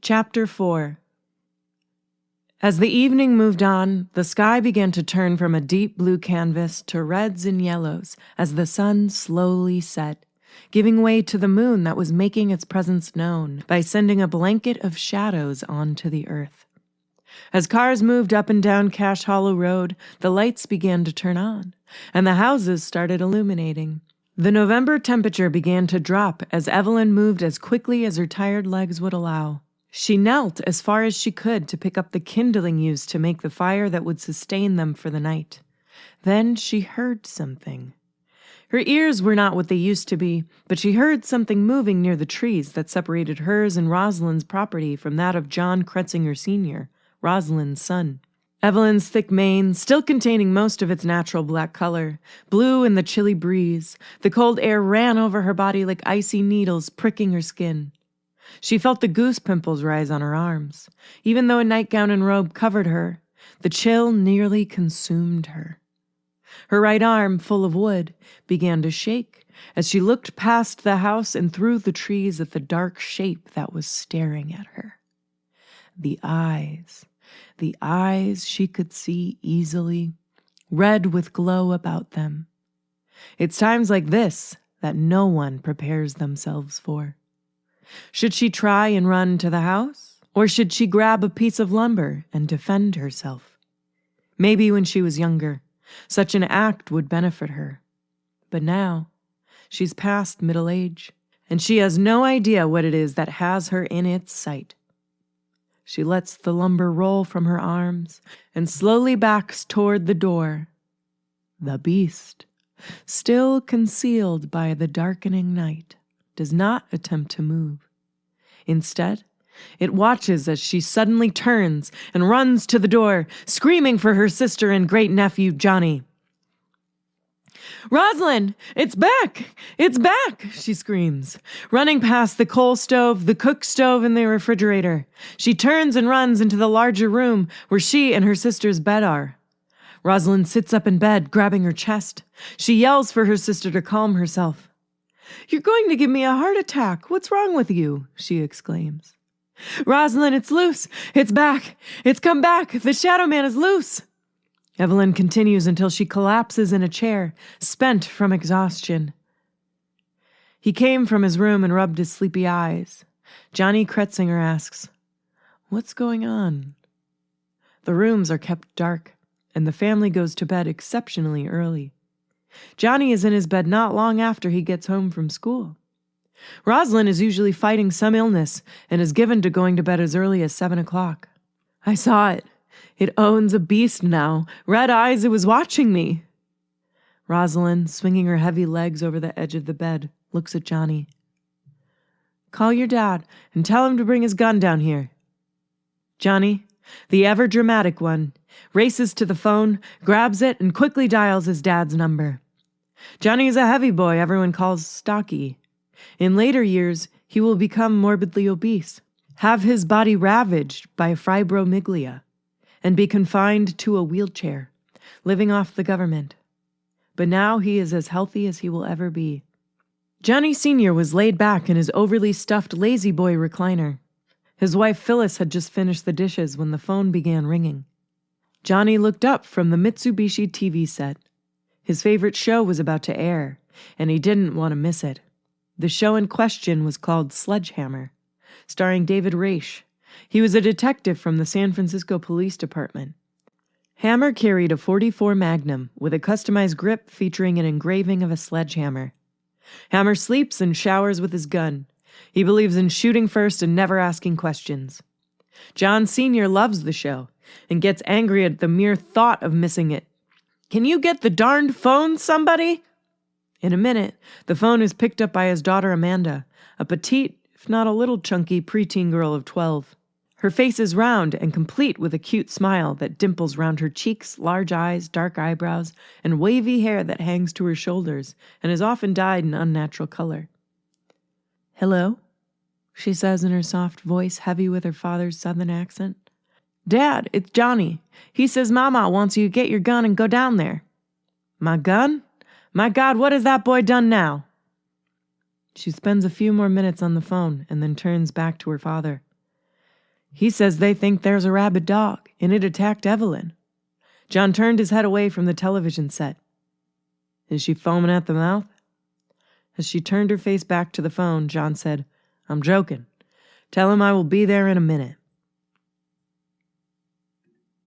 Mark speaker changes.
Speaker 1: Chapter 4. As the evening moved on, the sky began to turn from a deep blue canvas to reds and yellows as the sun slowly set, giving way to the moon that was making its presence known by sending a blanket of shadows onto the earth. As cars moved up and down Cache Hollow Road, the lights began to turn on, and the houses started illuminating. The November temperature began to drop as Evelyn moved as quickly as her tired legs would allow. She knelt as far as she could to pick up the kindling used to make the fire that would sustain them for the night. Then she heard something. Her ears were not what they used to be, but she heard something moving near the trees that separated hers and Rosalind's property from that of John Kretzinger Sr., Rosalind's son. Evelyn's thick mane, still containing most of its natural black color, blew in the chilly breeze. The cold air ran over her body like icy needles pricking her skin. She felt the goose pimples rise on her arms. Even though a nightgown and robe covered her, the chill nearly consumed her. Her right arm, full of wood, began to shake as she looked past the house and through the trees at the dark shape that was staring at her. The eyes she could see easily, red with glow about them. It's times like this that no one prepares themselves for. Should she try and run to the house? Or should she grab a piece of lumber and defend herself? Maybe when she was younger, such an act would benefit her. But now, she's past middle age, and she has no idea what it is that has her in its sight. She lets the lumber roll from her arms and slowly backs toward the door. The beast, still concealed by the darkening night, does not attempt to move. Instead, it watches as she suddenly turns and runs to the door, screaming for her sister and great-nephew Johnny. "Rosalind, it's back! It's back!" she screams, running past the coal stove, the cook stove, and the refrigerator. She turns and runs into the larger room where she and her sister's bed are. Rosalind sits up in bed, grabbing her chest. She yells for her sister to calm herself. "You're going to give me a heart attack. What's wrong with you?" she exclaims. "Rosalind, it's loose. It's back. It's come back. The Shadow Man is loose." Evelyn continues until she collapses in a chair, spent from exhaustion. He came from his room and rubbed his sleepy eyes. Johnny Kretzinger asks, "What's going on?" The rooms are kept dark, and the family goes to bed exceptionally early. Johnny is in his bed not long after he gets home from school. Rosalind is usually fighting some illness and is given to going to bed as early as 7 o'clock. "I saw it. It owns a beast now. Red eyes, it was watching me." Rosalind, swinging her heavy legs over the edge of the bed, looks at Johnny. "Call your dad and tell him to bring his gun down here." Johnny, the ever-dramatic one, races to the phone, grabs it, and quickly dials his dad's number. Johnny is a heavy boy everyone calls stocky. In later years, he will become morbidly obese, have his body ravaged by fibromyalgia, and be confined to a wheelchair, living off the government. But now he is as healthy as he will ever be. Johnny Sr. was laid back in his overly stuffed lazy boy recliner. His wife Phyllis had just finished the dishes when the phone began ringing. Johnny looked up from the Mitsubishi TV set. His favorite show was about to air, and he didn't want to miss it. The show in question was called Sledgehammer, starring David Raish. He was a detective from the San Francisco Police Department. Hammer carried a .44 Magnum with a customized grip featuring an engraving of a sledgehammer. Hammer sleeps and showers with his gun. He believes in shooting first and never asking questions. John Sr. loves the show and gets angry at the mere thought of missing it. "Can you get the darned phone, somebody?" In a minute, the phone is picked up by his daughter Amanda, a petite, if not a little chunky, preteen girl of 12. Her face is round and complete with a cute smile that dimples round her cheeks, large eyes, dark eyebrows, and wavy hair that hangs to her shoulders and is often dyed an unnatural color. "Hello?" she says in her soft voice, heavy with her father's southern accent. "Dad, it's Johnny. He says Mama wants you to get your gun and go down there." "My gun? My God, what has that boy done now?" She spends a few more minutes on the phone and then turns back to her father. He says they think there's a rabid dog, and it attacked Evelyn. John turned his head away from the television set. Is she foaming at the mouth? As she turned her face back to the phone, John said, I'm joking. Tell him I will be there in a minute.